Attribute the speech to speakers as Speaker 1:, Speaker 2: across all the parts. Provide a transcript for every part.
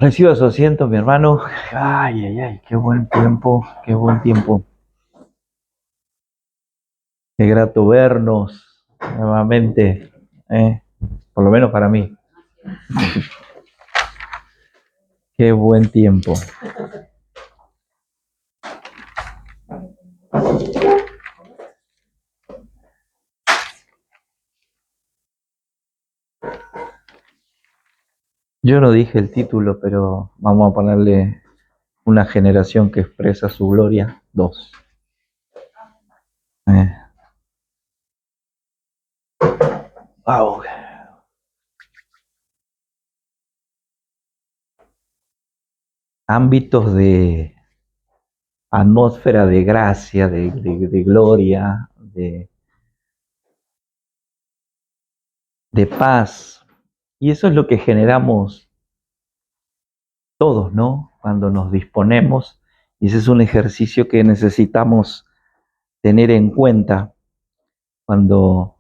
Speaker 1: Reciba su asiento, mi hermano. Ay, ay, ay, qué buen tiempo, qué buen tiempo. Qué grato vernos nuevamente, por lo menos para mí. Qué buen tiempo. Yo no dije el título, pero vamos a ponerle una generación que expresa su gloria 2. Wow. Ámbitos de atmósfera de gracia, de gloria, de paz. Y eso es lo que generamos todos, ¿no? Cuando nos disponemos. Y ese es un ejercicio que necesitamos tener en cuenta cuando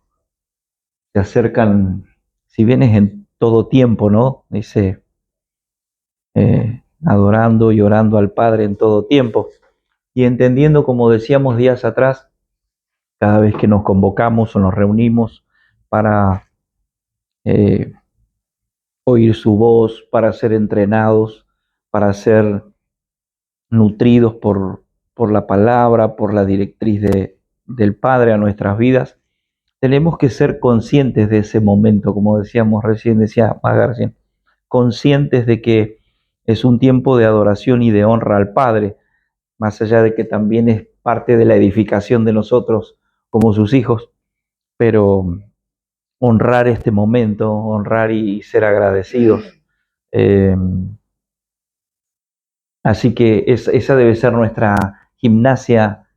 Speaker 1: se acercan, si bien es en todo tiempo, ¿no? Dice, adorando y orando al Padre en todo tiempo. Y entendiendo, como decíamos días atrás, cada vez que nos convocamos o nos reunimos para oír su voz, para ser entrenados, para ser nutridos por la palabra, por la directriz del Padre a nuestras vidas, tenemos que ser conscientes de ese momento, como decíamos recién, decía Magarcía, conscientes de que es un tiempo de adoración y de honra al Padre, más allá de que también es parte de la edificación de nosotros como sus hijos, pero honrar este momento, honrar y ser agradecidos. Eh, Así que esa debe ser nuestra gimnasia,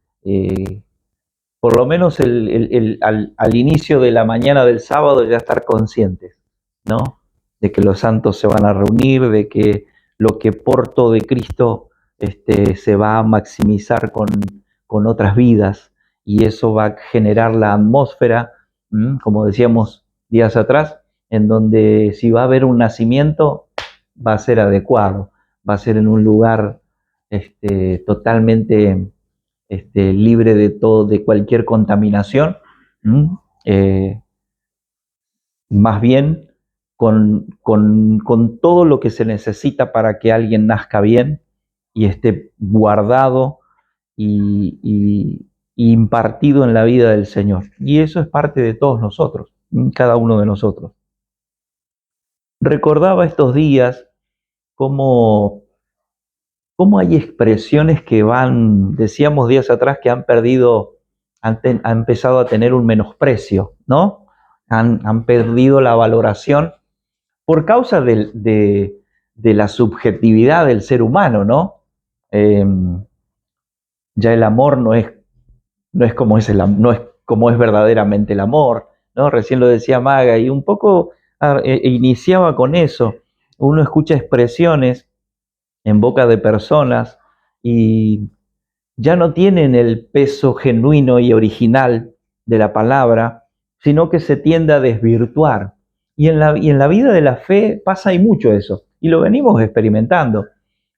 Speaker 1: por lo menos al inicio de la mañana del sábado ya estar conscientes, ¿no? De que los santos se van a reunir, de que lo que porto de Cristo se va a maximizar con otras vidas y eso va a generar la atmósfera, como decíamos días atrás, en donde si va a haber un nacimiento va a ser adecuado, va a ser en un lugar totalmente libre de todo, de cualquier contaminación, eh, más bien con todo lo que se necesita para que alguien nazca bien y esté guardado y impartido en la vida del Señor. Y eso es parte de todos nosotros, cada uno de nosotros. Recordaba estos días cómo hay expresiones que decíamos días atrás, que han perdido, han empezado a tener un menosprecio, ¿no? Han perdido la valoración por causa de la subjetividad del ser humano, ¿no? Ya el amor no es como es no es como es verdaderamente el amor, ¿no? Recién lo decía Maga y un poco iniciaba con eso. Uno escucha expresiones en boca de personas y ya no tienen el peso genuino y original de la palabra, sino que se tiende a desvirtuar. Y en la vida de la fe pasa y mucho eso, y lo venimos experimentando.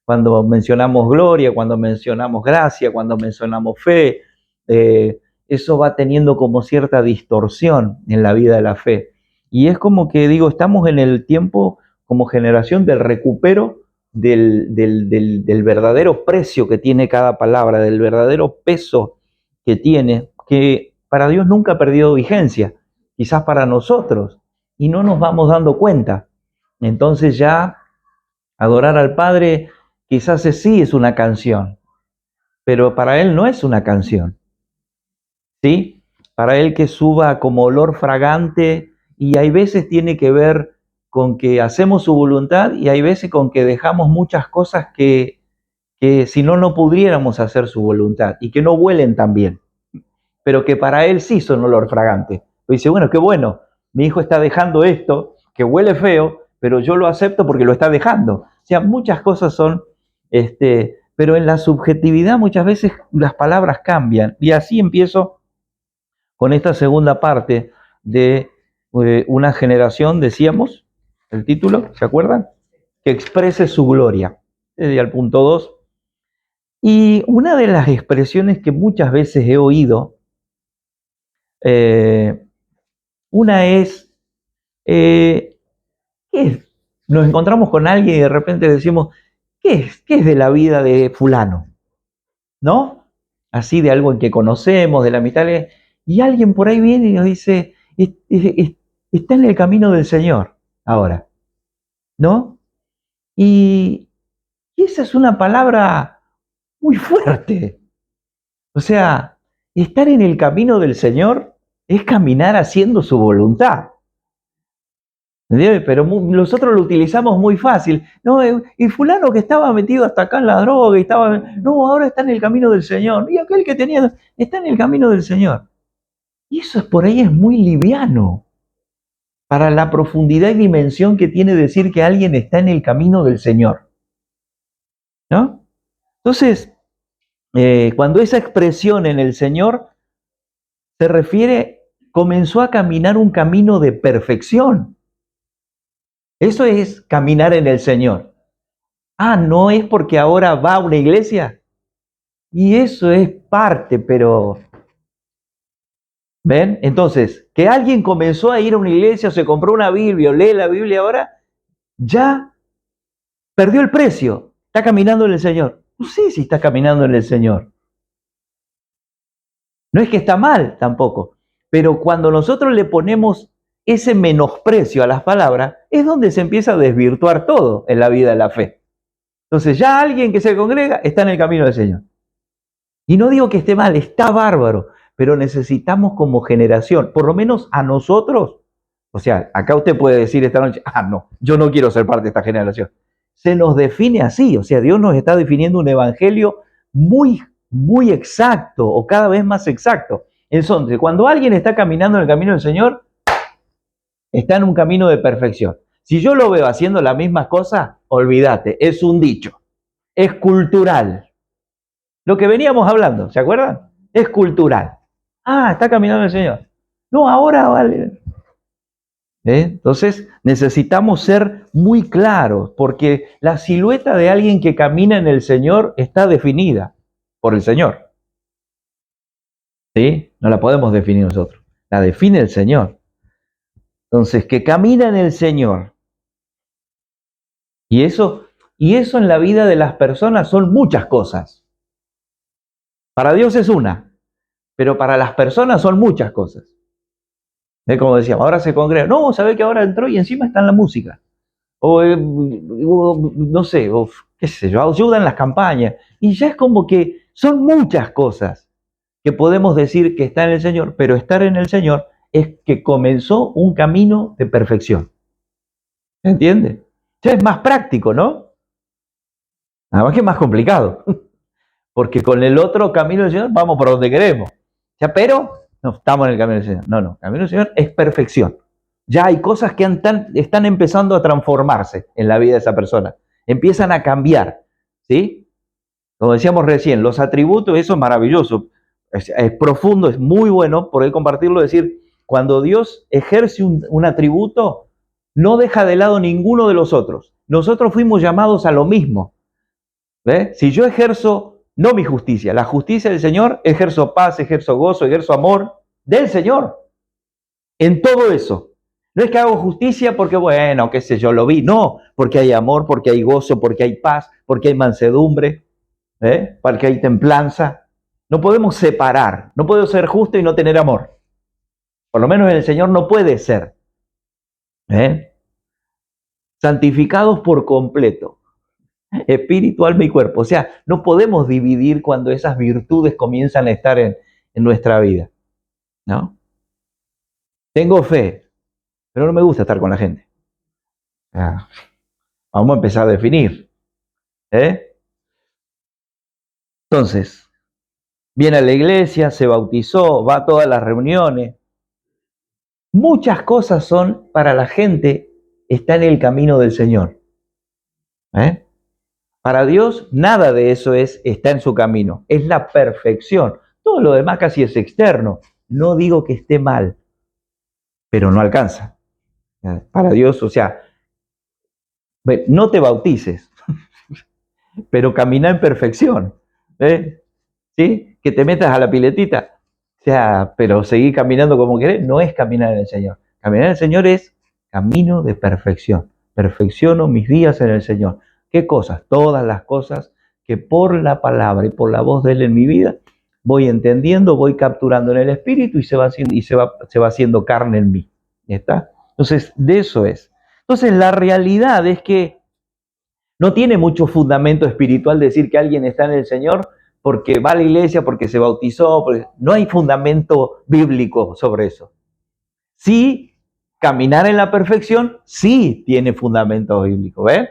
Speaker 1: Cuando mencionamos gloria, cuando mencionamos gracia, cuando mencionamos fe, eso va teniendo como cierta distorsión en la vida de la fe. Y es como que digo, estamos en el tiempo como generación del recupero del verdadero precio que tiene cada palabra, del verdadero peso que tiene, que para Dios nunca ha perdido vigencia, quizás para nosotros, y no nos vamos dando cuenta. Entonces ya adorar al Padre quizás sí es una canción, pero para Él no es una canción, ¿sí? Para Él que suba como olor fragante y hay veces tiene que ver con que hacemos su voluntad y hay veces con que dejamos muchas cosas que si no, no pudiéramos hacer su voluntad y que no huelen tan bien, pero que para él sí son olor fragante. Y dice, bueno, qué bueno, mi hijo está dejando esto, que huele feo, pero yo lo acepto porque lo está dejando. O sea, muchas cosas son, pero en la subjetividad muchas veces las palabras cambian. Y así empiezo con esta segunda parte de una generación, decíamos, el título, ¿se acuerdan? que exprese su gloria. Sería el punto 2. Y una de las expresiones que muchas veces he oído, una es, ¿qué es? Nos encontramos con alguien y de repente decimos, ¿qué es de la vida de fulano? ¿No? Así de algo en que conocemos, de la amistad. Y alguien por ahí viene y nos dice, está en el camino del Señor ahora, ¿no? Y esa es una palabra muy fuerte. O sea, estar en el camino del Señor es caminar haciendo su voluntad. ¿Entiendes? Pero nosotros lo utilizamos muy fácil. No, y fulano que estaba metido hasta acá en la droga y estaba, no, ahora está en el camino del Señor. Y aquel que tenía, está en el camino del Señor. Y eso por ahí es muy liviano para la profundidad y dimensión que tiene decir que alguien está en el camino del Señor, ¿no? Entonces, cuando esa expresión en el Señor se refiere, comenzó a caminar un camino de perfección. Eso es caminar en el Señor. Ah, no es porque ahora va a una iglesia. Y eso es parte, pero... ¿Ven? Entonces, que alguien comenzó a ir a una iglesia, o se compró una Biblia, o lee la Biblia ahora, ya perdió el precio. Está caminando en el Señor. No sé si está caminando en el Señor. No es que está mal tampoco. Pero cuando nosotros le ponemos ese menosprecio a las palabras, es donde se empieza a desvirtuar todo en la vida de la fe. Entonces ya alguien que se congrega está en el camino del Señor. Y no digo que esté mal, está bárbaro, pero necesitamos como generación, por lo menos a nosotros, o sea, acá usted puede decir esta noche, no, yo no quiero ser parte de esta generación. Se nos define así, o sea, Dios nos está definiendo un evangelio muy, muy exacto o cada vez más exacto. Entonces, cuando alguien está caminando en el camino del Señor, está en un camino de perfección. Si yo lo veo haciendo las mismas cosas, olvídate, es un dicho, es cultural. Lo que veníamos hablando, ¿se acuerdan? Es cultural. Ah, está caminando el Señor. No, ahora vale. Entonces necesitamos ser muy claros, porque la silueta de alguien que camina en el Señor está definida por el Señor. ¿Sí? No la podemos definir nosotros. La define el Señor. Entonces, que camina en el Señor. Y eso en la vida de las personas son muchas cosas. Para Dios es una, pero para las personas son muchas cosas. Como decíamos, ahora se congrega. No, sabe que ahora entró y encima está en la música. O no sé, o qué sé yo, ayuda en las campañas. Y ya es como que son muchas cosas que podemos decir que está en el Señor, pero estar en el Señor es que comenzó un camino de perfección. ¿Entiende? Ya es más práctico, ¿no? Nada más que es más complicado. Porque con el otro camino del Señor vamos por donde queremos. Ya, pero no estamos en el camino del Señor. No, el camino del Señor es perfección. Ya hay cosas que están empezando a transformarse en la vida de esa persona. Empiezan a cambiar, ¿sí? Como decíamos recién, los atributos, eso es maravilloso. Es profundo, es muy bueno poder compartirlo, decir, cuando Dios ejerce un atributo, no deja de lado ninguno de los otros. Nosotros fuimos llamados a lo mismo. ¿Ve? Si yo ejerzo, no mi justicia, la justicia del Señor, ejerzo paz, ejerzo gozo, ejerzo amor del Señor. En todo eso. No es que hago justicia porque, bueno, qué sé yo, lo vi. No, porque hay amor, porque hay gozo, porque hay paz, porque hay mansedumbre, porque hay templanza. No podemos separar. No puedo ser justo y no tener amor. Por lo menos en el Señor no puede ser. Santificados por completo. Espíritu, alma y cuerpo. O sea, no podemos dividir cuando esas virtudes comienzan a estar en nuestra vida, ¿no? Tengo fe, pero no me gusta estar con la gente. Vamos a empezar a definir. Entonces, viene a la iglesia, se bautizó, va a todas las reuniones. Muchas cosas son para la gente, está en el camino del Señor. Para Dios, nada de eso está en su camino. Es la perfección. Todo lo demás casi es externo. No digo que esté mal, pero no alcanza. Para Dios, o sea, No te bautices, pero camina en perfección. ¿Sí? Que te metas a la piletita. O sea, pero seguir caminando como querés, no es caminar en el Señor. Caminar en el Señor es camino de perfección. Perfecciono mis días en el Señor. ¿Qué cosas? Todas las cosas que por la palabra y por la voz de Él en mi vida voy entendiendo, voy capturando en el Espíritu y se va haciendo carne en mí. ¿Está? Entonces, de eso es. Entonces, la realidad es que no tiene mucho fundamento espiritual decir que alguien está en el Señor porque va a la iglesia, porque se bautizó. No hay fundamento bíblico sobre eso. Sí, caminar en la perfección sí tiene fundamento bíblico, ¿ves?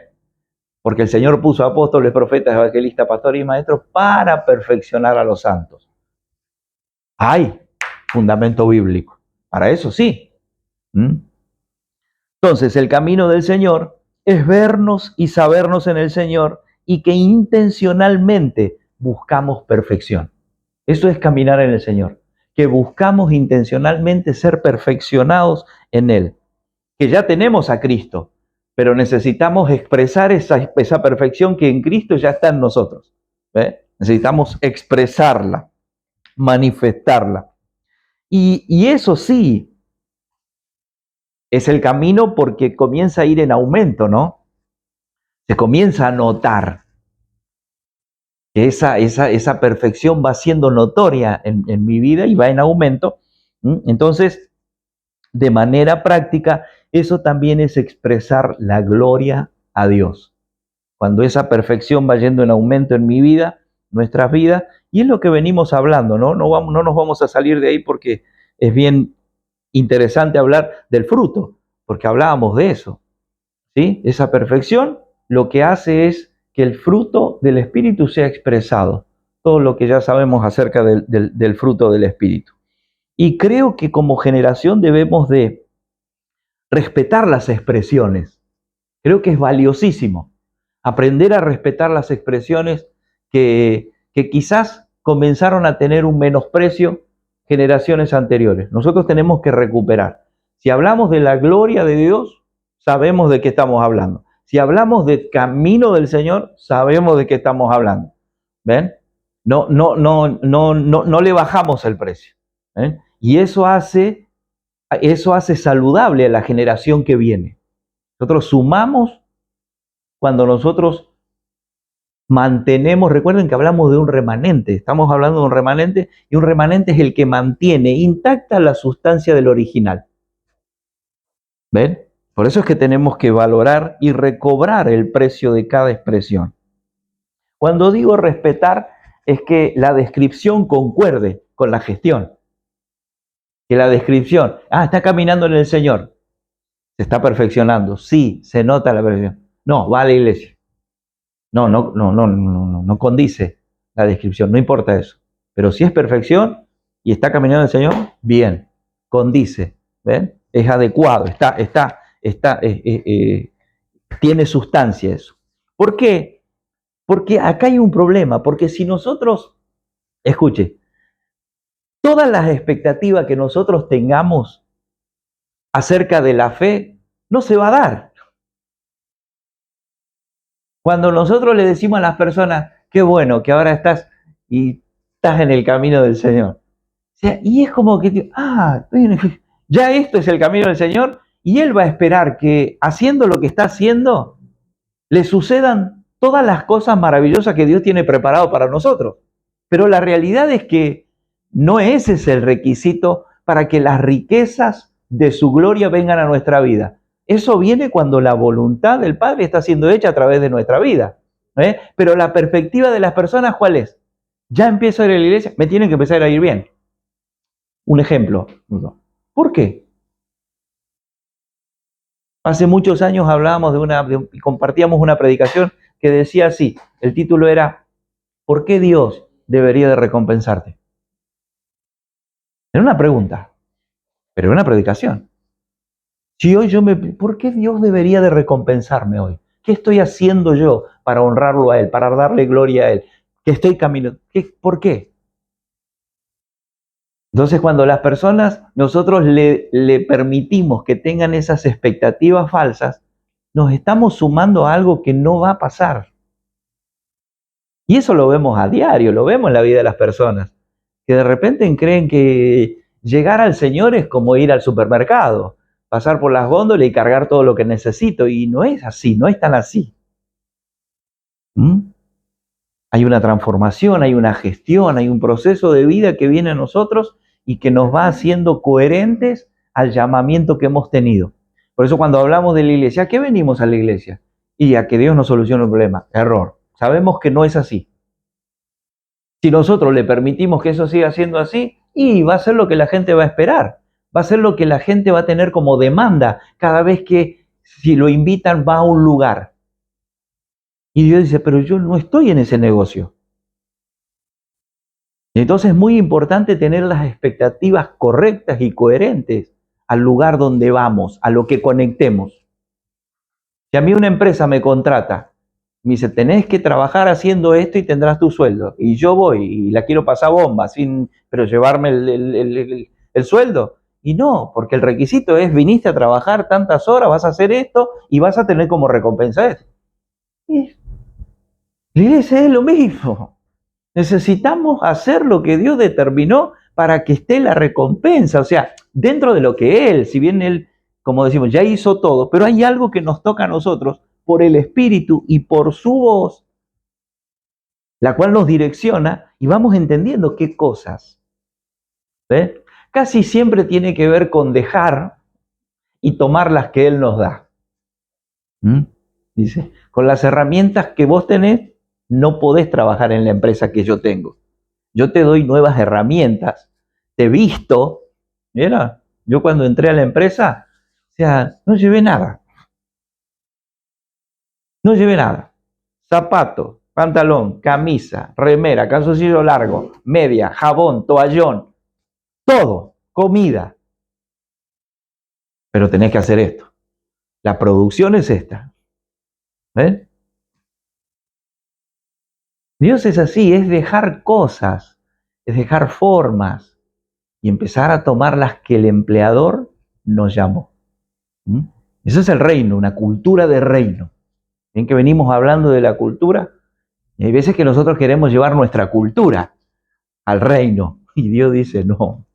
Speaker 1: Porque el Señor puso apóstoles, profetas, evangelistas, pastores y maestros para perfeccionar a los santos. Hay fundamento bíblico. Para eso sí. Entonces, el camino del Señor es vernos y sabernos en el Señor y que intencionalmente buscamos perfección. Eso es caminar en el Señor, que buscamos intencionalmente ser perfeccionados en Él, que ya tenemos a Cristo, pero necesitamos expresar esa perfección que en Cristo ya está en nosotros. Necesitamos expresarla, manifestarla. Y eso sí, es el camino porque comienza a ir en aumento, ¿no? Se comienza a notar que esa perfección va siendo notoria en mi vida y va en aumento. Entonces, de manera práctica, eso también es expresar la gloria a Dios. Cuando esa perfección va yendo en aumento en mi vida, nuestras vidas, y es lo que venimos hablando, ¿no? No nos vamos a salir de ahí porque es bien interesante hablar del fruto, porque hablábamos de eso. ¿Sí? Esa perfección lo que hace es que el fruto del Espíritu sea expresado. Todo lo que ya sabemos acerca del fruto del Espíritu. Y creo que como generación debemos de respetar las expresiones. Creo que es valiosísimo aprender a respetar las expresiones que quizás comenzaron a tener un menosprecio generaciones anteriores. Nosotros tenemos que recuperar. Si hablamos de la gloria de Dios, sabemos de qué estamos hablando. Si hablamos del camino del Señor, sabemos de qué estamos hablando. ¿Ven? No le bajamos el precio. ¿Ven? Y eso hace saludable a la generación que viene. Nosotros sumamos cuando nosotros mantenemos, recuerden que hablamos de un remanente, estamos hablando de un remanente y un remanente es el que mantiene intacta la sustancia del original. ¿Ven? Por eso es que tenemos que valorar y recobrar el precio de cada expresión. Cuando digo respetar, es que la descripción concuerde con la gestión. Que la descripción, está caminando en el Señor, se está perfeccionando, sí, se nota la perfección. No, va a la iglesia. No condice la descripción, no importa eso. Pero si es perfección y está caminando el Señor, bien, condice, ¿ven? Es adecuado, tiene sustancia eso. ¿Por qué? Porque acá hay un problema, porque si nosotros, escuche, todas las expectativas que nosotros tengamos acerca de la fe, no se va a dar. Cuando nosotros le decimos a las personas, qué bueno que ahora estás en el camino del Señor. O sea, y es como que, ya esto es el camino del Señor y Él va a esperar que haciendo lo que está haciendo, le sucedan todas las cosas maravillosas que Dios tiene preparado para nosotros. Pero la realidad es que no ese es el requisito para que las riquezas de su gloria vengan a nuestra vida. Eso viene cuando la voluntad del Padre está siendo hecha a través de nuestra vida. Pero la perspectiva de las personas, ¿cuál es? Ya empiezo a ir a la iglesia, me tienen que empezar a ir bien. Un ejemplo. ¿Por qué? Hace muchos años hablábamos compartíamos una predicación que decía así, el título era ¿por qué Dios debería de recompensarte? Era una pregunta, pero era una predicación. Si hoy ¿por qué Dios debería de recompensarme hoy? ¿Qué estoy haciendo yo para honrarlo a Él, para darle gloria a Él? ¿Qué estoy caminando? ¿Por qué? Entonces, cuando las personas, nosotros le permitimos que tengan esas expectativas falsas, nos estamos sumando a algo que no va a pasar. Y eso lo vemos a diario, lo vemos en la vida de las personas, que de repente creen que llegar al Señor es como ir al supermercado, pasar por las góndolas y cargar todo lo que necesito. Y no es así, no es tan así. ¿Mm? Hay una transformación, hay una gestión, hay un proceso de vida que viene a nosotros y que nos va haciendo coherentes al llamamiento que hemos tenido. Por eso cuando hablamos de la iglesia, ¿a qué venimos a la iglesia? Y a que Dios nos solucione el problema. Error. Sabemos que no es así. Si nosotros le permitimos que eso siga siendo así, y va a ser lo que la gente va a esperar. Va a ser lo que la gente va a tener como demanda cada vez que, si lo invitan, va a un lugar. Y Dios dice, pero yo no estoy en ese negocio. Entonces es muy importante tener las expectativas correctas y coherentes al lugar donde vamos, a lo que conectemos. Si a mí una empresa me contrata, me dice, tenés que trabajar haciendo esto y tendrás tu sueldo. Y yo voy y la quiero pasar bomba, pero llevarme el sueldo. Y no, porque el requisito es, viniste a trabajar tantas horas, vas a hacer esto y vas a tener como recompensa esto. Y la iglesia es lo mismo. Necesitamos hacer lo que Dios determinó para que esté la recompensa, o sea, dentro de lo que Él, si bien Él, como decimos, ya hizo todo, pero hay algo que nos toca a nosotros por el Espíritu y por su voz, la cual nos direcciona y vamos entendiendo qué cosas. ¿Ves? Casi siempre tiene que ver con dejar y tomar las que Él nos da. ¿Mm? Dice, con las herramientas que vos tenés, no podés trabajar en la empresa que yo tengo. Yo te doy nuevas herramientas, te visto. Mira, yo cuando entré a la empresa, o sea, no llevé nada. No llevé nada. Zapato, pantalón, camisa, remera, calzoncillo largo, media, jabón, toallón, todo, comida. Pero tenés que hacer esto. La producción es esta. ¿Ven? Dios es así, es dejar cosas, es dejar formas y empezar a tomar las que el empleador nos llamó. ¿Mm? Eso es el reino, una cultura de reino. Bien que venimos hablando de la cultura, y hay veces que nosotros queremos llevar nuestra cultura al reino, y Dios dice, no,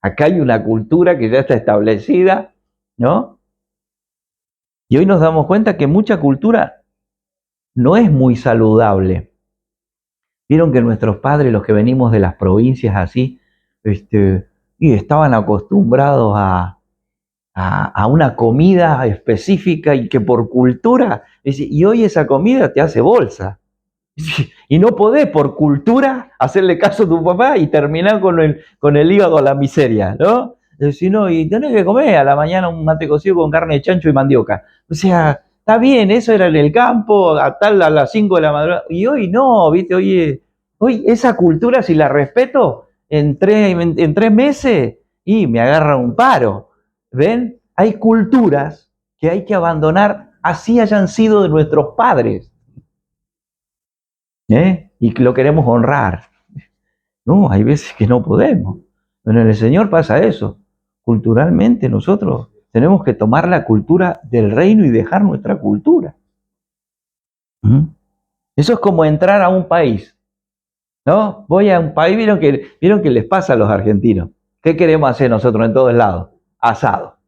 Speaker 1: acá hay una cultura que ya está establecida, ¿no? Y hoy nos damos cuenta que mucha cultura no es muy saludable. Vieron que nuestros padres, los que venimos de las provincias así, y estaban acostumbrados a una comida específica y que por cultura, y hoy esa comida te hace bolsa. Y no podés por cultura hacerle caso a tu papá y terminar con el hígado a la miseria, ¿no? Sino, y tenés que comer a la mañana un mate cocido con carne de chancho y mandioca. O sea, está bien, eso era en el campo, a las 5 de la madrugada. Y hoy no, ¿viste? Hoy esa cultura, si la respeto, en 3 meses, y me agarra un paro. ¿Ven? Hay culturas que hay que abandonar, así hayan sido de nuestros padres. Y lo queremos honrar. No, hay veces que no podemos. Pero en el Señor pasa eso. Culturalmente nosotros tenemos que tomar la cultura del reino y dejar nuestra cultura. Eso es como entrar a un país, ¿no? Voy a un país, vieron que les pasa a los argentinos. ¿Qué queremos hacer nosotros en todos lados? Asado,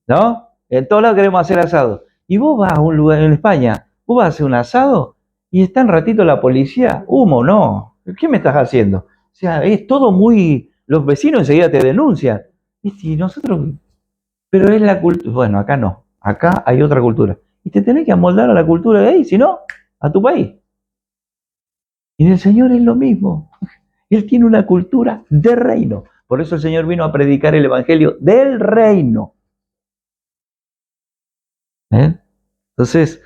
Speaker 1: ¿no? En todos lados queremos hacer asado. Y vos vas a un lugar en España, vos vas a hacer un asado y está un ratito la policía, humo, no. ¿Qué me estás haciendo? O sea, es todo muy... Los vecinos enseguida te denuncian. Y nosotros... Pero es la cultura... Bueno, acá no. Acá hay otra cultura. Y te tenés que amoldar a la cultura de ahí, si no, a tu país. Y en el Señor es lo mismo. Él tiene una cultura de reino. Por eso el Señor vino a predicar el evangelio del reino. Entonces,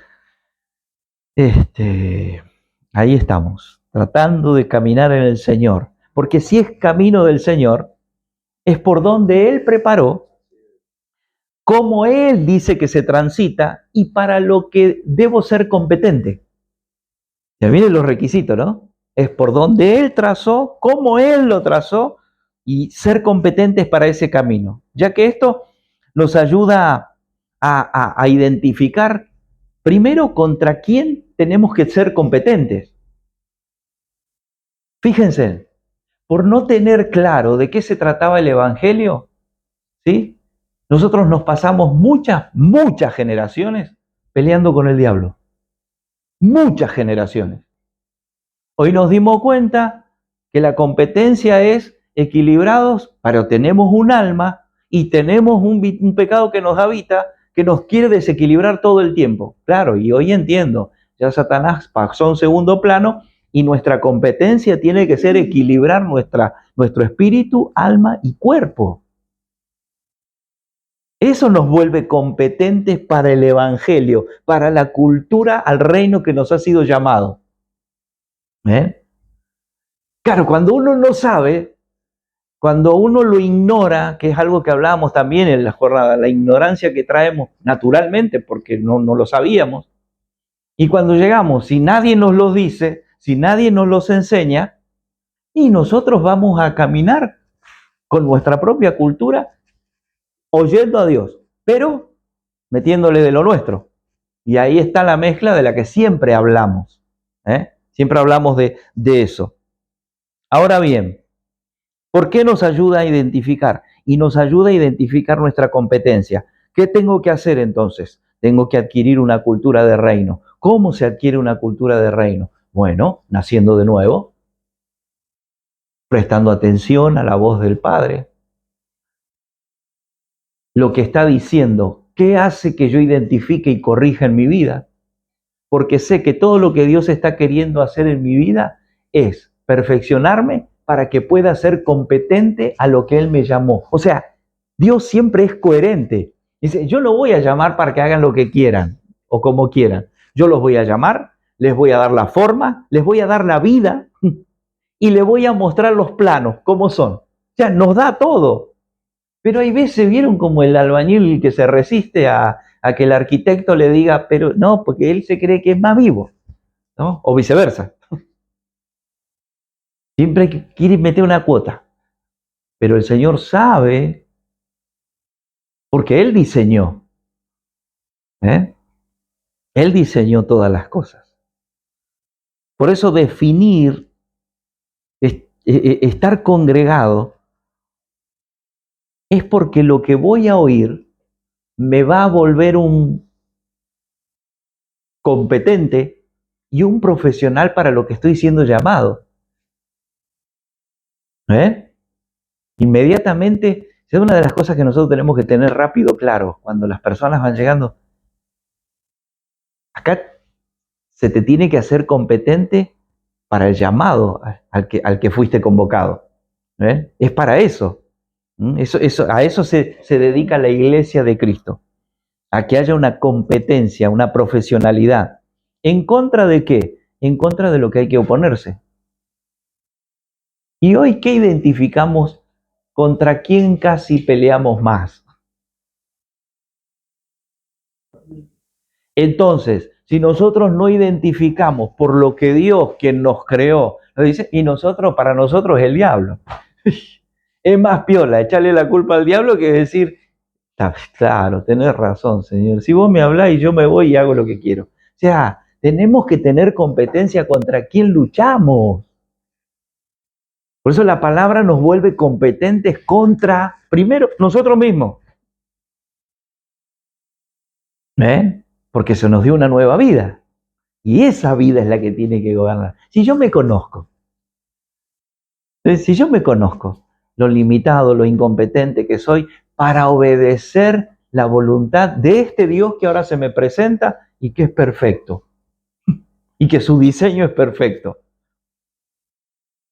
Speaker 1: ahí estamos, tratando de caminar en el Señor. Porque si es camino del Señor, es por donde Él preparó, como Él dice que se transita y para lo que debo ser competente. Ya miren los requisitos, ¿no? Es por donde Él trazó, como Él lo trazó y ser competentes para ese camino. Ya que esto nos ayuda a identificar primero contra quién tenemos que ser competentes. Fíjense, por no tener claro de qué se trataba el Evangelio, ¿sí? Nosotros nos pasamos muchas generaciones peleando con el diablo. Muchas generaciones. Hoy nos dimos cuenta que la competencia es equilibrados, pero tenemos un alma y tenemos un pecado que nos habita, que nos quiere desequilibrar todo el tiempo. Claro, y hoy entiendo, ya Satanás pasó a un segundo plano y nuestra competencia tiene que ser equilibrar nuestro espíritu, alma y cuerpo. Eso nos vuelve competentes para el Evangelio, para la cultura al reino que nos ha sido llamado. Claro, cuando uno no sabe, cuando uno lo ignora, que es algo que hablábamos también en la jornada, la ignorancia que traemos naturalmente porque no lo sabíamos, y cuando llegamos, si nadie nos lo dice, si nadie nos los enseña, y nosotros vamos a caminar con nuestra propia cultura, oyendo a Dios, pero metiéndole de lo nuestro. Y ahí está la mezcla de la que siempre hablamos. Siempre hablamos de eso. Ahora bien, ¿por qué nos ayuda a identificar? Y nos ayuda a identificar nuestra competencia. ¿Qué tengo que hacer entonces? Tengo que adquirir una cultura de reino. ¿Cómo se adquiere una cultura de reino? Bueno, naciendo de nuevo, prestando atención a la voz del Padre. Lo que está diciendo, ¿qué hace que yo identifique y corrija en mi vida? Porque sé que todo lo que Dios está queriendo hacer en mi vida es perfeccionarme para que pueda ser competente a lo que Él me llamó. O sea, Dios siempre es coherente. Dice, yo no voy a llamar para que hagan lo que quieran o como quieran. Yo los voy a llamar, les voy a dar la forma, les voy a dar la vida y les voy a mostrar los planos, cómo son. O sea, nos da todo. Pero hay veces, ¿vieron como el albañil que se resiste a que el arquitecto le diga, pero no, porque él se cree que es más vivo, ¿no? O viceversa. Siempre quiere meter una cuota. Pero el Señor sabe, porque Él diseñó. Él diseñó todas las cosas. Por eso definir, estar congregado, es porque lo que voy a oír me va a volver un competente y un profesional para lo que estoy siendo llamado. Inmediatamente, es una de las cosas que nosotros tenemos que tener rápido claro cuando las personas van llegando. Acá se te tiene que hacer competente para el llamado al que fuiste convocado. Es para eso. A eso se dedica la iglesia de Cristo. A que haya una competencia, una profesionalidad. ¿En contra de qué? En contra de lo que hay que oponerse. ¿Y hoy qué identificamos? ¿Contra quién casi peleamos más? Entonces, si nosotros no identificamos por lo que Dios, quien nos creó, nos dice, y para nosotros es el diablo. Es más piola echarle la culpa al diablo que decir, claro, tenés razón, Señor. Si vos me hablás y yo me voy y hago lo que quiero. O sea, tenemos que tener competencia contra quién luchamos. Por eso la palabra nos vuelve competentes contra, primero, nosotros mismos. Porque se nos dio una nueva vida. Y esa vida es la que tiene que gobernar. Si yo me conozco, lo limitado, lo incompetente que soy para obedecer la voluntad de este Dios que ahora se me presenta y que es perfecto. Y que su diseño es perfecto.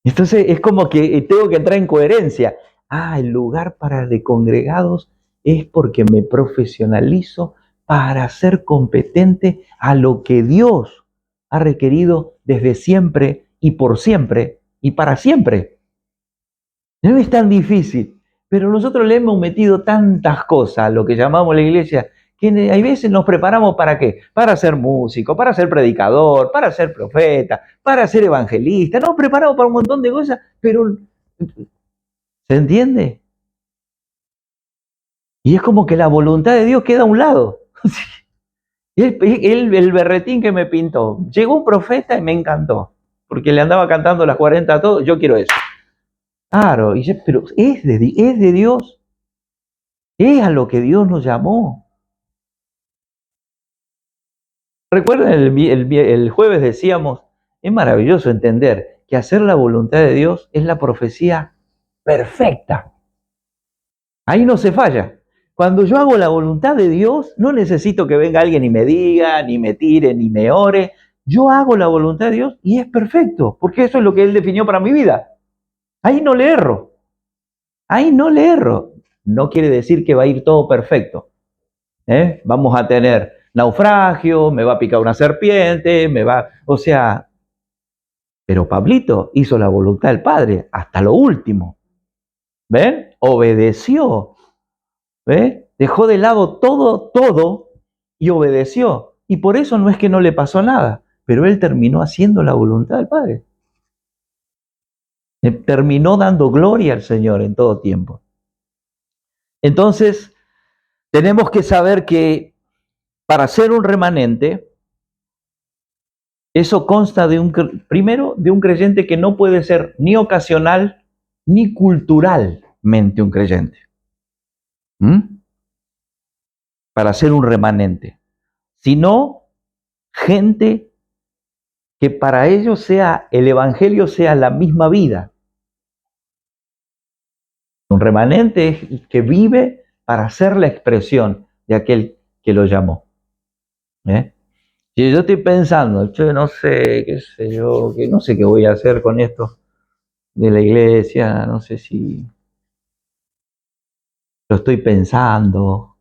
Speaker 1: Entonces es como que tengo que entrar en coherencia. El lugar para de congregados es porque me profesionalizo para ser competente a lo que Dios ha requerido desde siempre y por siempre y para siempre. No es tan difícil, pero nosotros le hemos metido tantas cosas a lo que llamamos la iglesia, que hay veces nos preparamos ¿para qué? Para ser músico, para ser predicador, para ser profeta, para ser evangelista. Nos preparamos para un montón de cosas, pero ¿se entiende? Y es como que la voluntad de Dios queda a un lado. El berretín que me pintó. Llegó un profeta y me encantó, porque le andaba cantando las 40 a todos, yo quiero eso. Claro, y yo, pero es de Dios, es a lo que Dios nos llamó. Recuerden, el jueves decíamos, es maravilloso entender que hacer la voluntad de Dios es la profecía perfecta. Ahí no se falla. Cuando yo hago la voluntad de Dios, no necesito que venga alguien y me diga, ni me tire, ni me ore. Yo hago la voluntad de Dios y es perfecto, porque eso es lo que Él definió para mi vida. Ahí no le erro. Ahí no le erro. No quiere decir que va a ir todo perfecto. Vamos a tener naufragio, me va a picar una serpiente, o sea, pero Pablito hizo la voluntad del Padre hasta lo último. ¿Ven? Obedeció. ¿Ven? Dejó de lado todo y obedeció. Y por eso no es que no le pasó nada, pero él terminó haciendo la voluntad del Padre. Terminó dando gloria al Señor en todo tiempo. Entonces, tenemos que saber que para ser un remanente, eso consta primero, de un creyente que no puede ser ni ocasional ni culturalmente un creyente. Para ser un remanente, sino gente que para ellos el evangelio sea la misma vida. Un remanente es que vive para ser la expresión de aquel que lo llamó. Si yo estoy pensando, yo no sé, qué sé yo, que no sé qué voy a hacer con esto de la iglesia, no sé si lo estoy pensando,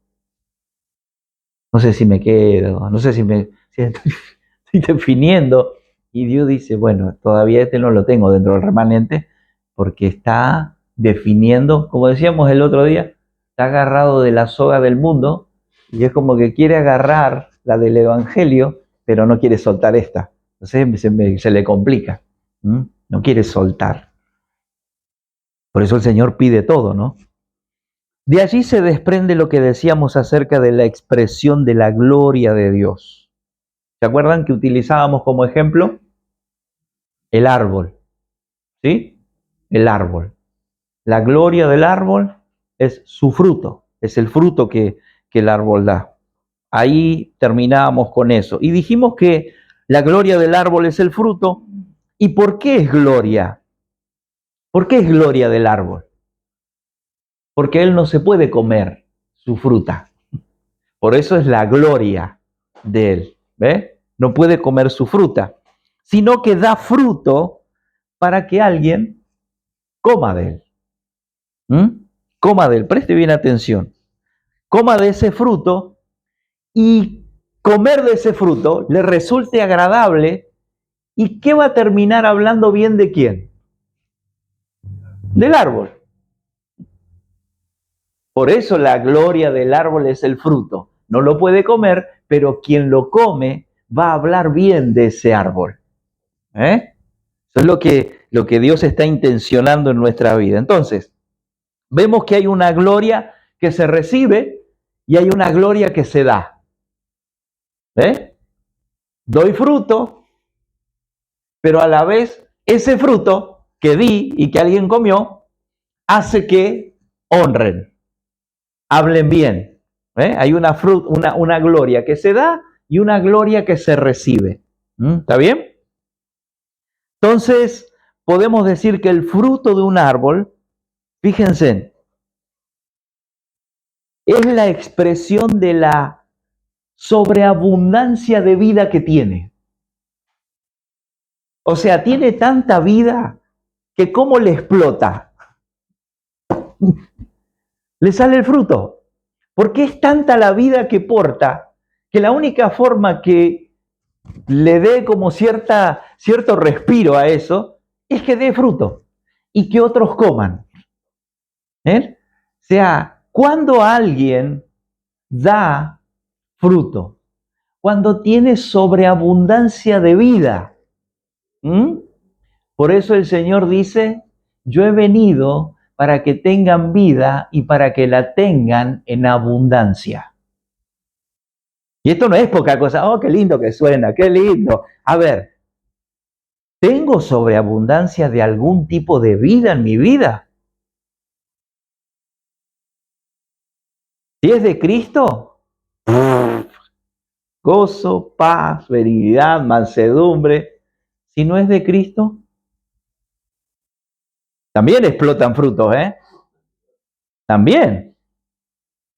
Speaker 1: no sé si me quedo, no sé si estoy definiendo, y Dios dice, bueno, todavía no lo tengo dentro del remanente, porque está definiendo, como decíamos el otro día, está agarrado de la soga del mundo, y es como que quiere agarrar la del evangelio, pero no quiere soltar esta. Entonces se le complica, no quiere soltar. Por eso el Señor pide todo, ¿no? De allí se desprende lo que decíamos acerca de la expresión de la gloria de Dios. ¿Se acuerdan que utilizábamos como ejemplo el árbol? ¿Sí? El árbol. La gloria del árbol es su fruto, es el fruto que el árbol da. Ahí terminábamos con eso. Y dijimos que la gloria del árbol es el fruto. ¿Y por qué es gloria? ¿Por qué es gloria del árbol? Porque él no se puede comer su fruta. Por eso es la gloria de él. ¿Ve? No puede comer su fruta, sino que da fruto para que alguien coma de él. Coma de él, preste bien atención. Coma de ese fruto y comer de ese fruto le resulte agradable. ¿Y qué va a terminar hablando bien de quién? Del árbol. Por eso la gloria del árbol es el fruto. No lo puede comer, pero quien lo come va a hablar bien de ese árbol. Eso es lo que Dios está intencionando en nuestra vida. Entonces, vemos que hay una gloria que se recibe y hay una gloria que se da. Doy fruto, pero a la vez ese fruto que di y que alguien comió hace que honren, hablen bien. Hay una gloria que se da y una gloria que se recibe. ¿Está bien? Entonces, podemos decir que el fruto de un árbol, fíjense, es la expresión de la sobreabundancia de vida que tiene. O sea, tiene tanta vida que ¿cómo le explota? Le sale el fruto. Porque es tanta la vida que porta que la única forma que le dé como cierto respiro a eso es que dé fruto y que otros coman. O sea, cuando alguien da fruto, cuando tiene sobreabundancia de vida. Por eso el Señor dice, yo he venido para que tengan vida y para que la tengan en abundancia. Y esto no es poca cosa. Oh, qué lindo que suena, qué lindo. A ver, ¿tengo sobreabundancia de algún tipo de vida en mi vida? Si es de Cristo, gozo, paz, benignidad, mansedumbre. Si no es de Cristo, también explotan frutos, ¿eh? También.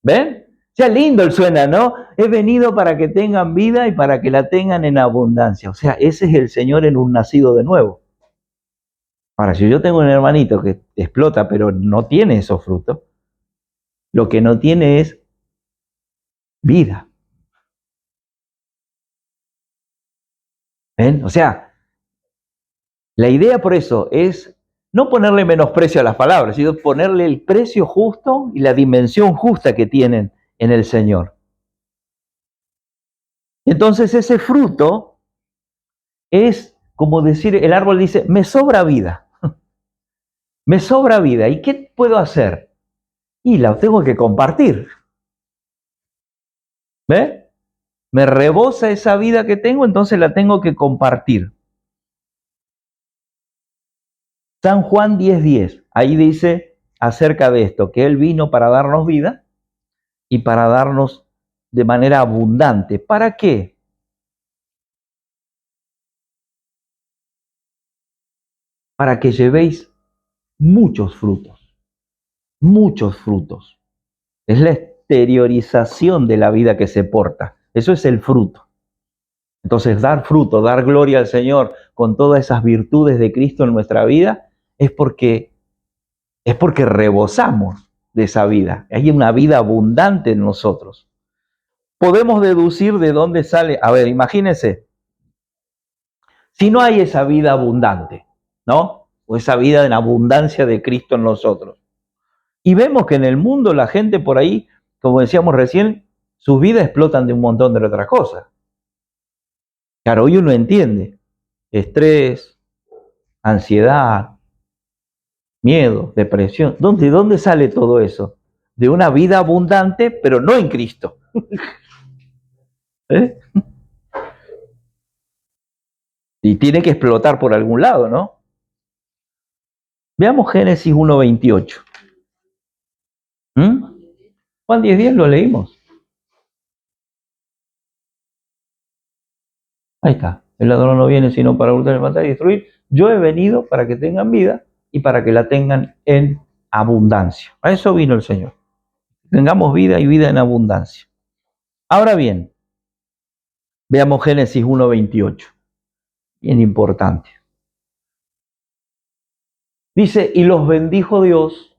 Speaker 1: ¿Ven? Ya lindo el suena, ¿no? He venido para que tengan vida y para que la tengan en abundancia. O sea, ese es el Señor en un nacido de nuevo. Ahora, si yo tengo un hermanito que explota, pero no tiene esos frutos, lo que no tiene es vida. ¿Ven? O sea, la idea por eso es no ponerle menosprecio a las palabras, sino ponerle el precio justo y la dimensión justa que tienen en el Señor. Entonces ese fruto es como decir, el árbol dice, me sobra vida, me sobra vida. ¿Y qué puedo hacer? Y la tengo que compartir. ¿Ve? Me rebosa esa vida que tengo, entonces la tengo que compartir. San Juan 10:10, ahí dice acerca de esto, que Él vino para darnos vida y para darnos de manera abundante. ¿Para qué? Para que llevéis muchos frutos, muchos frutos. Es la exteriorización de la vida que se porta. Eso es el fruto. Entonces, dar fruto, dar gloria al Señor con todas esas virtudes de Cristo en nuestra vida, es porque rebosamos de esa vida. Hay una vida abundante en nosotros. Podemos deducir de dónde sale. A ver, imagínense, si no hay esa vida abundante, ¿no? O esa vida en abundancia de Cristo en nosotros. Y vemos que en el mundo la gente por ahí, como decíamos recién, sus vidas explotan de un montón de otras cosas. Claro, hoy uno entiende. Estrés, ansiedad, miedo, depresión. ¿De dónde sale todo eso? De una vida abundante, pero no en Cristo. ¿Eh? Y tiene que explotar por algún lado, ¿no? Veamos Génesis 1:28. ¿Mm? Juan 10:10 lo leímos. Ahí está. El ladrón no viene sino para hurtar, matar y destruir. Yo he venido para que tengan vida y para que la tengan en abundancia. A eso vino el Señor. Tengamos vida y vida en abundancia. Ahora bien, veamos Génesis 1:28. Bien importante. Dice, y los bendijo Dios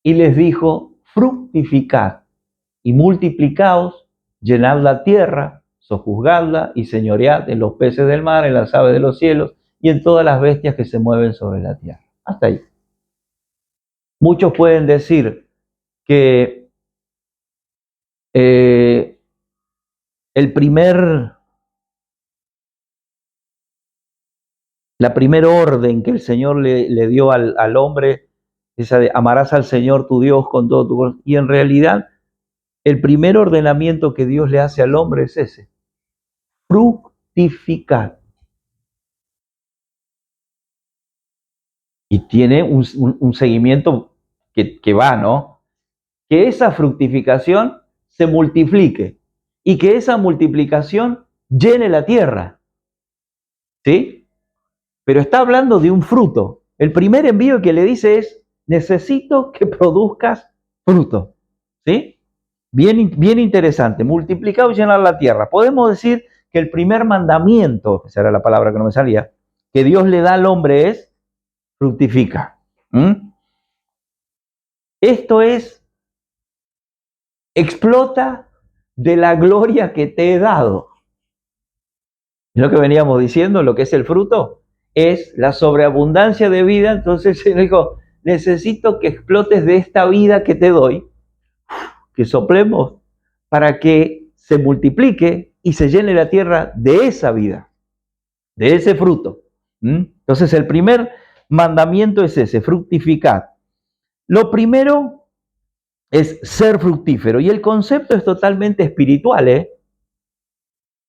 Speaker 1: y les dijo, fructificad y multiplicaos, llenad la tierra, sojuzgadla y señoread en los peces del mar, en las aves de los cielos y en todas las bestias que se mueven sobre la tierra. Hasta ahí. Muchos pueden decir que la primera orden que el Señor le dio al hombre, esa de amarás al Señor tu Dios con todo tu corazón, y en realidad el primer ordenamiento que Dios le hace al hombre es ese, fructificar. Y tiene un seguimiento que va, ¿no? Que esa fructificación se multiplique y que esa multiplicación llene la tierra, ¿sí? Pero está hablando de un fruto. El primer envío que le dice es, necesito que produzcas fruto, ¿sí? Bien interesante, multiplicar y llenar la tierra. Podemos decir que el primer mandamiento, esa era la palabra que no me salía, que Dios le da al hombre es, fructifica. Esto es, explota de la gloria que te he dado. Lo que veníamos diciendo, lo que es el fruto, es la sobreabundancia de vida. Entonces él dijo, necesito que explotes de esta vida que te doy, que soplemos, para que se multiplique y se llene la tierra de esa vida, de ese fruto. Entonces el primer mandamiento es ese, fructificar. Lo primero es ser fructífero y el concepto es totalmente espiritual, ¿eh?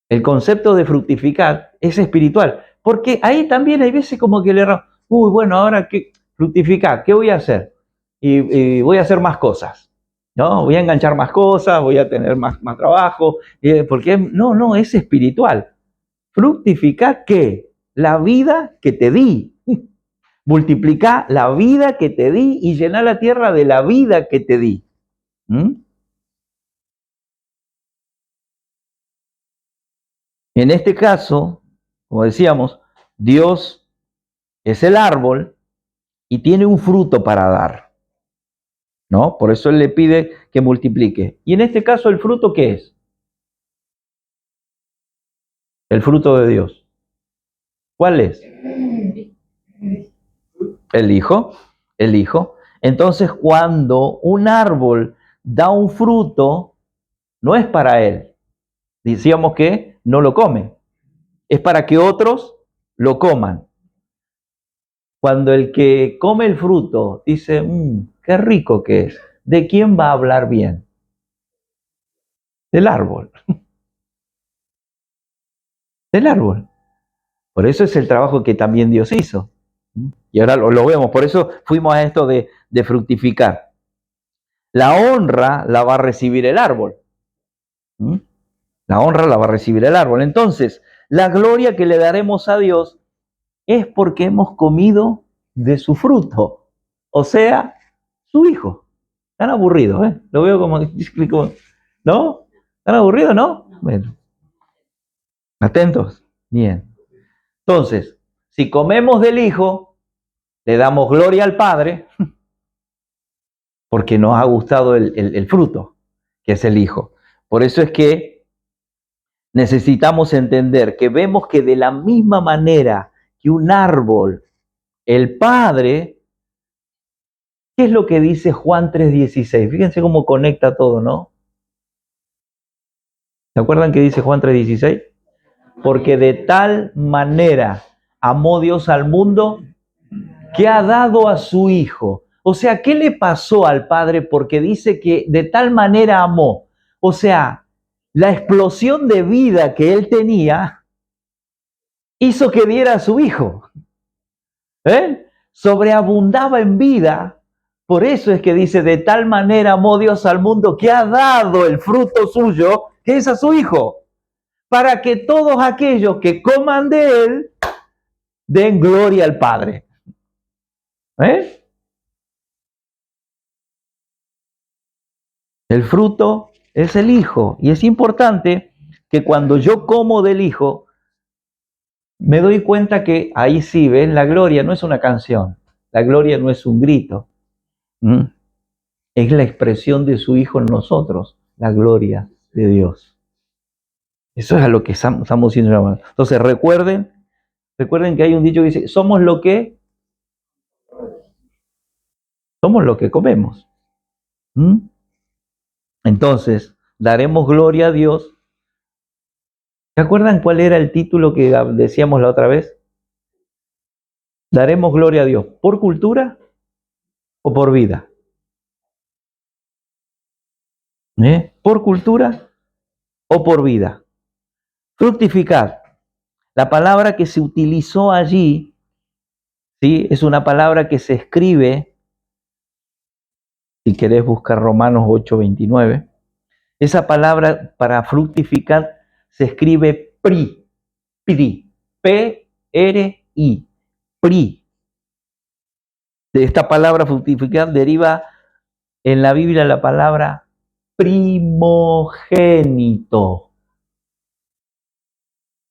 Speaker 1: El concepto de fructificar es espiritual, porque ahí también hay veces como que le erramos, uy, bueno, ahora que fructificar, ¿qué voy a hacer? Y voy a hacer más cosas, ¿no? Voy a enganchar más cosas, voy a tener más trabajo, porque no, es espiritual. Fructificar, ¿qué? La vida que te di. Multiplicar la vida que te di y llenar la tierra de la vida que te di. ¿Mm? En este caso, como decíamos, Dios es el árbol y tiene un fruto para dar, ¿no? Por eso Él le pide que multiplique. Y en este caso, ¿el fruto qué es? El fruto de Dios. ¿Cuál es? El Hijo. El Hijo. Entonces, cuando un árbol da un fruto, no es para Él. Decíamos que no lo come. Es para que otros lo coman. Cuando el que come el fruto dice, qué rico que es, ¿de quién va a hablar bien? Del árbol. Del árbol. Por eso es el trabajo que también Dios hizo. Y ahora lo vemos, por eso fuimos a esto de fructificar. La honra la va a recibir el árbol. La honra la va a recibir el árbol. Entonces, la gloria que le daremos a Dios es porque hemos comido de su fruto, o sea, su hijo. Tan aburrido, ¿eh? Lo veo como, ¿no? Tan aburrido, ¿no? Bueno, atentos. Bien. Entonces, si comemos del hijo, le damos gloria al Padre, porque nos ha gustado el fruto, que es el hijo. Por eso es que necesitamos entender que vemos que de la misma manera que un árbol, el Padre, ¿qué es lo que dice Juan 3:16? Fíjense cómo conecta todo, ¿no? ¿Se acuerdan que dice Juan 3:16? Porque de tal manera amó Dios al mundo que ha dado a su Hijo. O sea, ¿qué le pasó al Padre? Porque dice que de tal manera amó. O sea, la explosión de vida que Él tenía hizo que diera a su Hijo. Sobreabundaba en vida. Por eso es que dice, de tal manera amó Dios al mundo que ha dado el fruto suyo, que es a su Hijo, para que todos aquellos que coman de Él den gloria al Padre. El fruto es el Hijo. Y es importante que cuando yo como del Hijo, me doy cuenta que ahí sí, ¿ven? La gloria no es una canción. La gloria no es un grito. Es la expresión de su Hijo en nosotros, la gloria de Dios. Eso es a lo que estamos siendo llamados. Entonces recuerden que hay un dicho que dice, somos lo que comemos. Entonces, daremos gloria a Dios. ¿Se acuerdan cuál era el título que decíamos la otra vez? Daremos gloria a Dios, ¿por cultura o por vida? ¿Por cultura o por vida? Fructificar. La palabra que se utilizó allí, ¿sí? Es una palabra que se escribe, si querés buscar Romanos 8:29, esa palabra para fructificar se escribe pri, P-R-I, pri. De esta palabra fructificar deriva en la Biblia la palabra primogénito.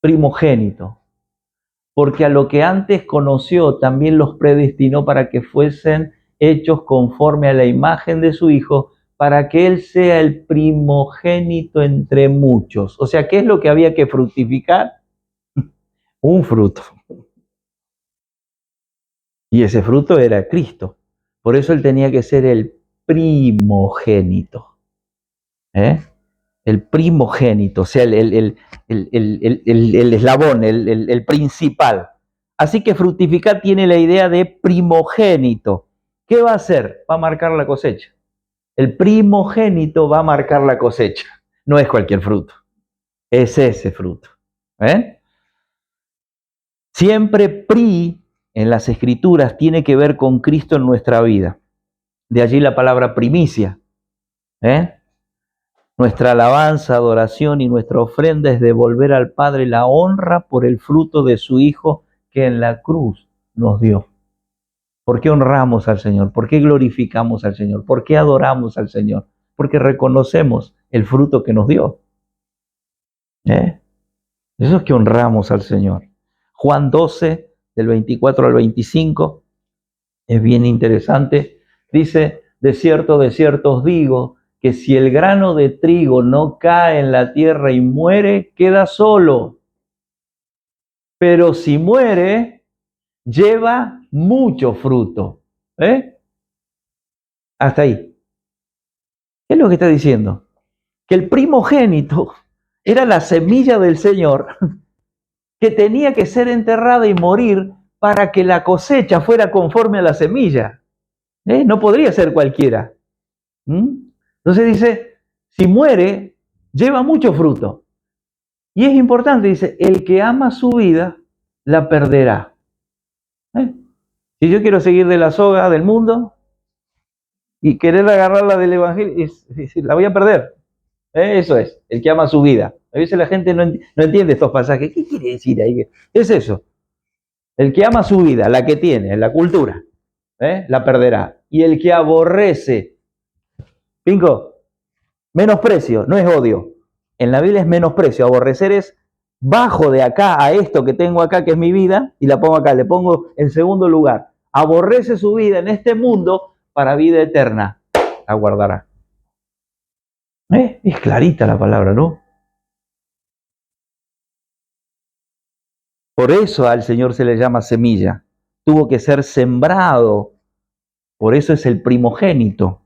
Speaker 1: Primogénito. Porque a lo que antes conoció también los predestinó para que fuesen hechos conforme a la imagen de su Hijo, para que Él sea el primogénito entre muchos. O sea, ¿qué es lo que había que fructificar? Un fruto. Y ese fruto era Cristo. Por eso Él tenía que ser el primogénito. El primogénito, o sea, el eslabón, el principal. Así que fructificar tiene la idea de primogénito. ¿Qué va a hacer? Va a marcar la cosecha. El primogénito va a marcar la cosecha. No es cualquier fruto. es ese fruto. Siempre PRI en las Escrituras tiene que ver con Cristo en nuestra vida. De allí la palabra primicia. Nuestra alabanza, adoración y nuestra ofrenda es devolver al Padre la honra por el fruto de su Hijo que en la cruz nos dio. ¿Por qué honramos al Señor? ¿Por qué glorificamos al Señor? ¿Por qué adoramos al Señor? Porque reconocemos el fruto que nos dio. Eso es que honramos al Señor. Juan 12, del 24 al 25, es bien interesante. Dice, de cierto os digo, que si el grano de trigo no cae en la tierra y muere, queda solo. Pero si muere, lleva mucho fruto. Hasta ahí. ¿Qué es lo que está diciendo? Que el primogénito era la semilla del Señor que tenía que ser enterrada y morir para que la cosecha fuera conforme a la semilla. No podría ser cualquiera. Entonces dice, si muere, lleva mucho fruto. Y es importante, dice, el que ama su vida, la perderá. Si yo quiero seguir de la soga del mundo y querer agarrarla del evangelio, la voy a perder. Eso es, el que ama su vida. A veces la gente no entiende estos pasajes. ¿Qué quiere decir ahí? Es eso. El que ama su vida, la que tiene, la cultura, la perderá. Y el que aborrece, Pinco, menosprecio, no es odio. En la Biblia es menosprecio. Aborrecer es bajo de acá a esto que tengo acá, que es mi vida, y la pongo acá, le pongo en segundo lugar. Aborrece su vida en este mundo para vida eterna. La guardará. Es clarita la palabra, ¿no? Por eso al Señor se le llama semilla. Tuvo que ser sembrado. Por eso es el primogénito.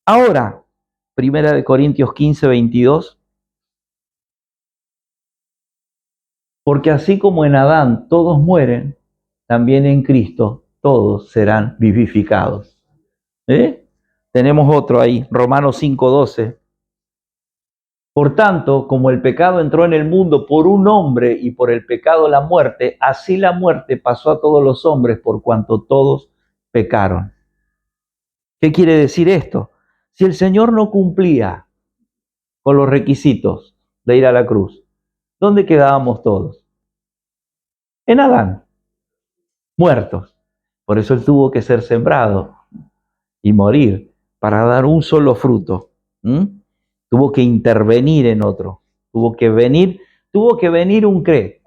Speaker 1: Ahora, 1 Corintios 15, 22. Porque así como en Adán todos mueren, también en Cristo todos serán vivificados. Tenemos otro ahí, Romanos 5, 12. Por tanto, como el pecado entró en el mundo por un hombre y por el pecado la muerte, así la muerte pasó a todos los hombres por cuanto todos pecaron. ¿Qué quiere decir esto? Si el Señor no cumplía con los requisitos de ir a la cruz, ¿dónde quedábamos todos? En Adán, muertos. Por eso Él tuvo que ser sembrado y morir para dar un solo fruto. Tuvo que intervenir en otro. Tuvo que venir un PRI,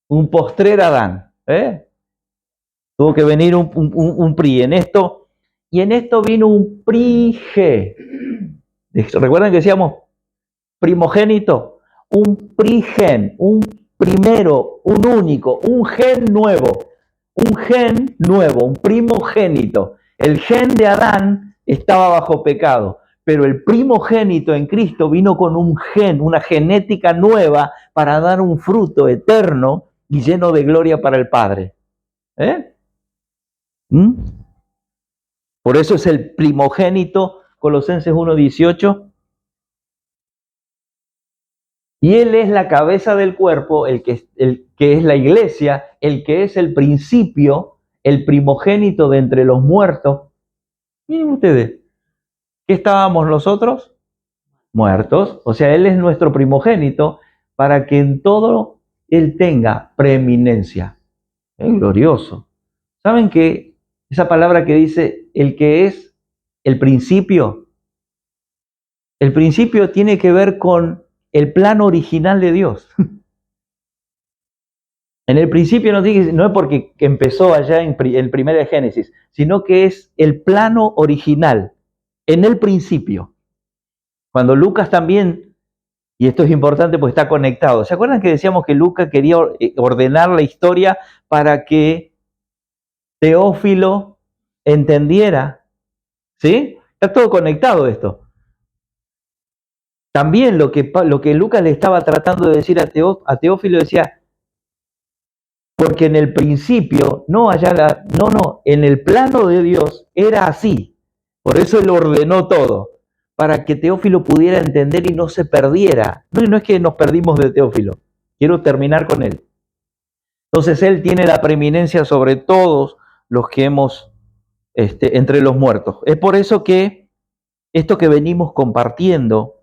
Speaker 1: un postrer Adán. Tuvo que venir un PRI en esto, y en esto vino un PRIGE. ¿Recuerdan que decíamos primogénito? Un prigen, un primero, un único, un gen nuevo, un primogénito. El gen de Adán estaba bajo pecado, pero el primogénito en Cristo vino con un gen, una genética nueva para dar un fruto eterno y lleno de gloria para el Padre. Por eso es el primogénito, Colosenses 1:18. Y Él es la cabeza del cuerpo, el que es la iglesia, el que es el principio, el primogénito de entre los muertos. Miren ustedes, ¿qué estábamos nosotros? Muertos. O sea, Él es nuestro primogénito para que en todo Él tenga preeminencia. Es glorioso. ¿Saben que esa palabra que dice el que es el principio tiene que ver con el plan original de Dios? En el principio no es porque empezó allá en el primer de Génesis, sino que es el plano original, en el principio. Cuando Lucas también, y esto es importante porque está conectado, ¿se acuerdan que decíamos que Lucas quería ordenar la historia para que Teófilo entendiera? ¿Sí? Está todo conectado esto. También lo que Lucas le estaba tratando de decir a Teófilo decía, porque en el principio, en el plano de Dios era así. Por eso Él ordenó todo, para que Teófilo pudiera entender y no se perdiera. No es que nos perdimos de Teófilo, quiero terminar con él. Entonces Él tiene la preeminencia sobre todos los que hemos, entre los muertos. Es por eso que esto que venimos compartiendo,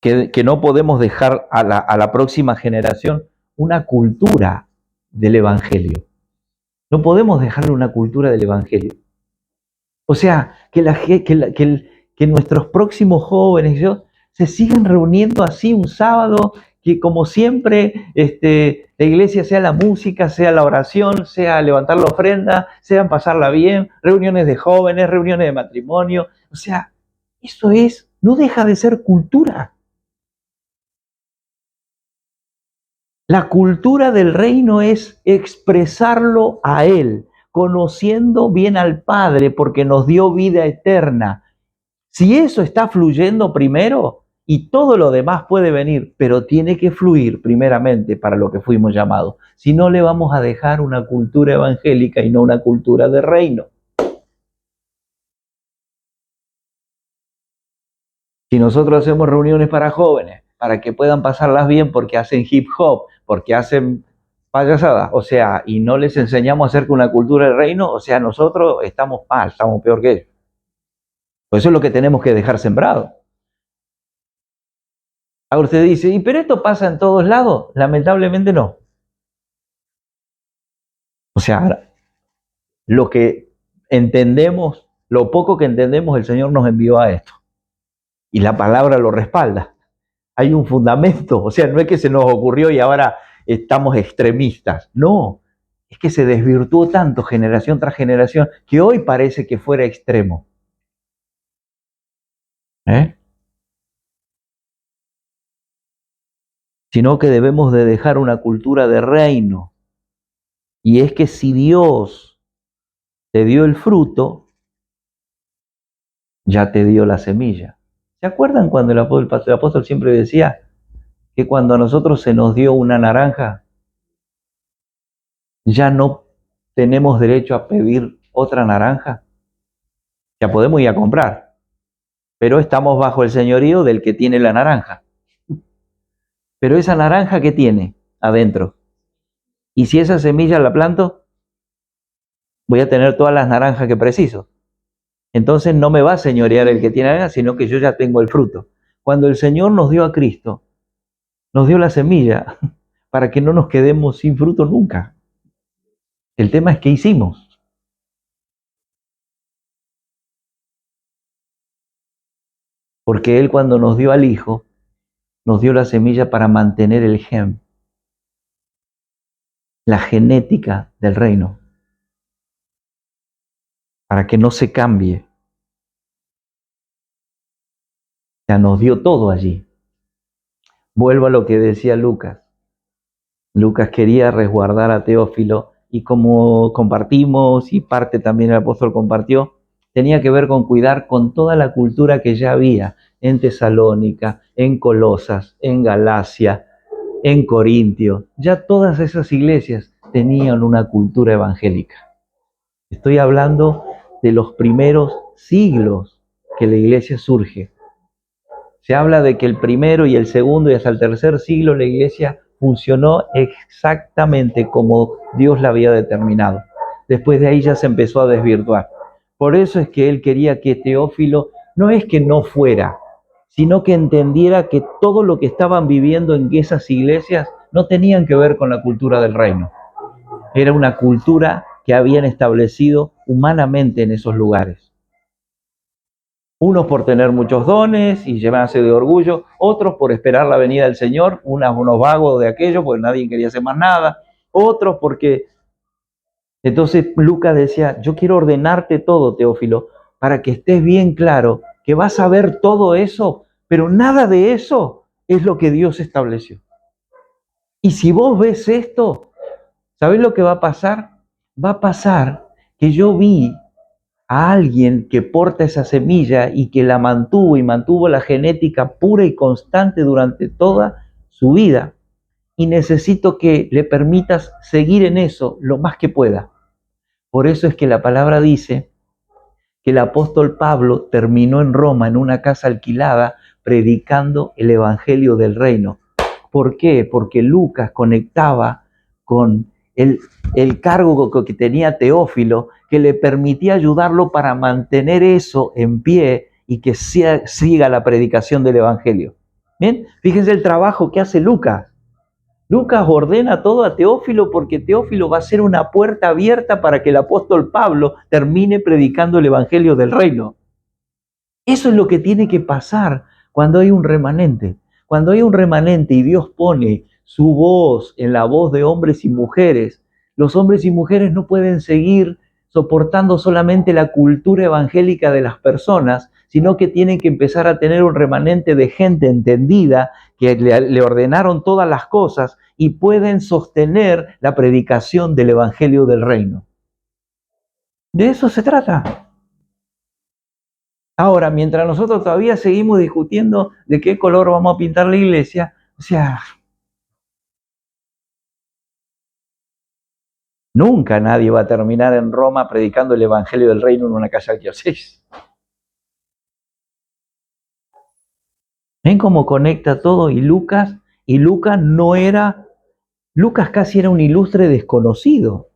Speaker 1: que no podemos dejar a la próxima generación una cultura del Evangelio. No podemos dejarle una cultura del Evangelio. O sea, que nuestros próximos jóvenes se sigan reuniendo así un sábado, que como siempre la iglesia sea la música, sea la oración, sea levantar la ofrenda, sea pasarla bien, reuniones de jóvenes, reuniones de matrimonio. O sea, eso no deja de ser cultura. La cultura del reino es expresarlo a Él, conociendo bien al Padre porque nos dio vida eterna. Si eso está fluyendo primero, y todo lo demás puede venir, pero tiene que fluir primeramente para lo que fuimos llamados. Si no, le vamos a dejar una cultura evangélica y no una cultura de reino. Si nosotros hacemos reuniones para jóvenes, para que puedan pasarlas bien porque hacen hip hop, porque hacen payasadas, o sea, y no les enseñamos acerca de una cultura del reino, o sea, nosotros estamos mal, estamos peor que ellos. Pues eso es lo que tenemos que dejar sembrado. Ahora usted dice, ¿y pero esto pasa en todos lados? Lamentablemente no. O sea, lo que entendemos, lo poco que entendemos, el Señor nos envió a esto. Y la palabra lo respalda. Hay un fundamento, o sea, no es que se nos ocurrió y ahora estamos extremistas. No, es que se desvirtuó tanto generación tras generación que hoy parece que fuera extremo. Sino que debemos de dejar una cultura de reino. Y es que si Dios te dio el fruto, ya te dio la semilla. ¿Se acuerdan cuando el apóstol siempre decía que cuando a nosotros se nos dio una naranja, ya no tenemos derecho a pedir otra naranja? Ya podemos ir a comprar, pero estamos bajo el señorío del que tiene la naranja. Pero esa naranja, ¿qué tiene adentro? Y si esa semilla la planto, voy a tener todas las naranjas que preciso. Entonces no me va a señorear el que tiene naranja, sino que yo ya tengo el fruto. Cuando el Señor nos dio a Cristo, nos dio la semilla para que no nos quedemos sin fruto nunca. El tema es qué hicimos. Porque Él, cuando nos dio al Hijo, nos dio la semilla para mantener el gen, la genética del reino, para que no se cambie. O sea, nos dio todo allí. Vuelvo a lo que decía Lucas. Lucas quería resguardar a Teófilo y como compartimos y parte también el apóstol compartió, tenía que ver con cuidar con toda la cultura que ya había en Tesalónica, en Colosas, en Galacia, en Corintio. Ya todas esas iglesias tenían una cultura evangélica. Estoy hablando de los primeros siglos que la iglesia surge. Se habla de que el primero y el segundo y hasta el tercer siglo la iglesia funcionó exactamente como Dios la había determinado. Después de ahí ya se empezó a desvirtuar. Por eso es que él quería que Teófilo no es que no fuera, sino que entendiera que todo lo que estaban viviendo en esas iglesias no tenían que ver con la cultura del reino. Era una cultura que habían establecido humanamente en esos lugares. Unos por tener muchos dones y llenarse de orgullo, otros por esperar la venida del Señor, unos vagos de aquello, porque nadie quería hacer más nada, otros porque... Entonces Lucas decía, yo quiero ordenarte todo, Teófilo, para que estés bien claro que vas a ver todo eso, pero nada de eso es lo que Dios estableció. Y si vos ves esto, ¿sabés lo que va a pasar? Va a pasar que yo vi a alguien que porta esa semilla y que la mantuvo y mantuvo la genética pura y constante durante toda su vida. Y necesito que le permitas seguir en eso lo más que pueda. Por eso es que la palabra dice que el apóstol Pablo terminó en Roma, en una casa alquilada, predicando el evangelio del reino. ¿Por qué? Porque Lucas conectaba con el cargo que tenía Teófilo, que le permitía ayudarlo para mantener eso en pie y que siga la predicación del evangelio. Bien, fíjense el trabajo que hace Lucas. Lucas ordena todo a Teófilo porque Teófilo va a ser una puerta abierta para que el apóstol Pablo termine predicando el evangelio del reino. Eso es lo que tiene que pasar cuando hay un remanente. Cuando hay un remanente y Dios pone su voz en la voz de hombres y mujeres, los hombres y mujeres no pueden seguir soportando solamente la cultura evangélica de las personas, sino que tienen que empezar a tener un remanente de gente entendida que le ordenaron todas las cosas y pueden sostener la predicación del evangelio del reino. De eso se trata. Ahora, mientras nosotros todavía seguimos discutiendo de qué color vamos a pintar la iglesia, o sea, nunca nadie va a terminar en Roma predicando el evangelio del reino en una casa arquidiocesana. ¿Ven cómo conecta todo? Y Lucas Lucas casi era un ilustre desconocido.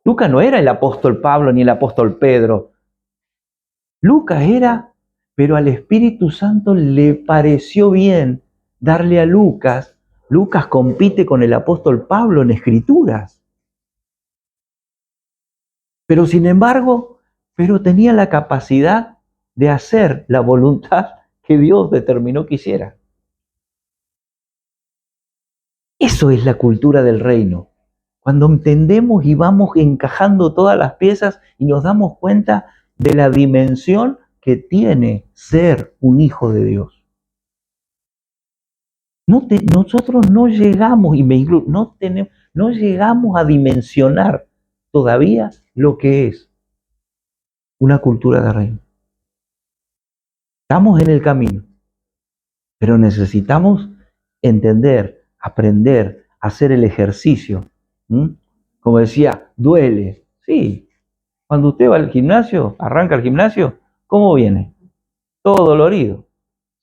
Speaker 1: Lucas no era el apóstol Pablo ni el apóstol Pedro. Lucas era, pero al Espíritu Santo le pareció bien darle a Lucas. Lucas compite con el apóstol Pablo en escrituras. Pero sin embargo, tenía la capacidad de hacer la voluntad que Dios determinó que hiciera. Eso es la cultura del reino. Cuando entendemos y vamos encajando todas las piezas y nos damos cuenta de la dimensión que tiene ser un hijo de Dios. Nosotros no llegamos, y me incluyo, no llegamos a dimensionar todavía lo que es una cultura de reino. Estamos en el camino, pero necesitamos entender, aprender, hacer el ejercicio. Como decía, duele. Sí, cuando usted va al gimnasio, arranca el gimnasio, ¿cómo viene? Todo dolorido.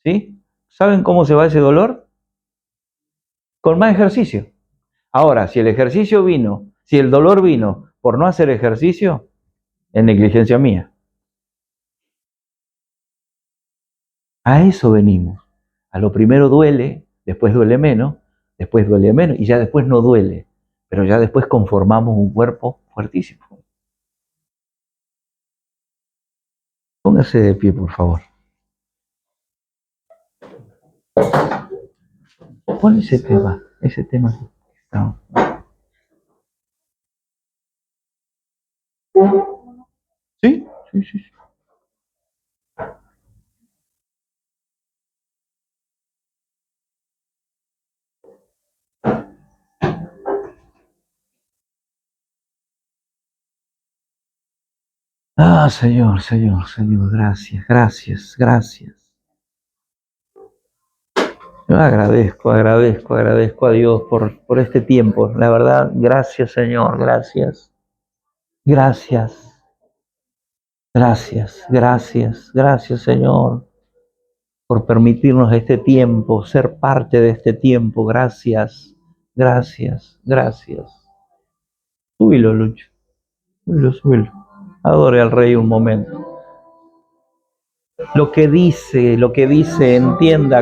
Speaker 1: ¿Sí? ¿Saben cómo se va ese dolor? Con más ejercicio. Ahora, si el dolor vino por no hacer ejercicio, es negligencia mía. A eso venimos. A lo primero duele, después duele menos y ya después no duele. Pero ya después conformamos un cuerpo fuertísimo. Póngase de pie, por favor. Pon ese tema. No. ¿Sí? Sí. Ah, Señor, gracias. Yo agradezco a Dios por este tiempo. La verdad, gracias, Señor, gracias. Gracias, Señor, por permitirnos este tiempo, ser parte de este tiempo. Gracias. Súbilo, Lucho. Súbilo. Adore al Rey un momento. Lo que dice, entienda